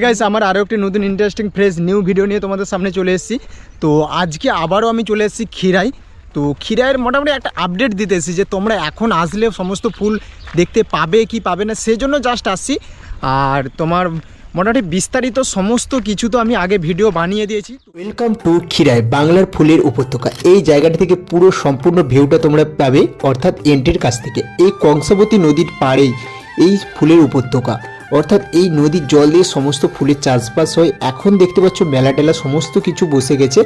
Guys, আমার আরও একটি নতুন ইন্টারেস্টিং ফ্রেশ নিউ ভিডিও নিয়ে তোমাদের সামনে চলে এসেছি। তো আজকে আবারও আমি চলে এসেছি ক্ষীরাই। তো ক্ষীরাইয়ের মোটামুটি একটা আপডেট দিতে এসেছি যে তোমরা এখন আসলে সমস্ত ফুল দেখতে পাবে কি পাবে না, সেই জন্য জাস্ট আসছি। আর তোমার মোটামুটি বিস্তারিত সমস্ত কিছু তো আমি আগে ভিডিও বানিয়ে দিয়েছি। ওয়েলকাম টু ক্ষীরাই, বাংলার ফুলের উপত্যকা। এই জায়গাটা থেকে পুরো সম্পূর্ণ ভিউটা তোমরা পাবে, অর্থাৎ এন্ট্রির কাছ থেকে। এই কংসাবতী নদীর পাড়েই এই ফুলের উপত্যকা, অর্থাৎ এই নদীর জল দিয়ে সমস্ত ফুলের চাষবাস হয়। এখন দেখতে পাচ্ছ মেলা টেলা সমস্ত কিছু বসে গেছে।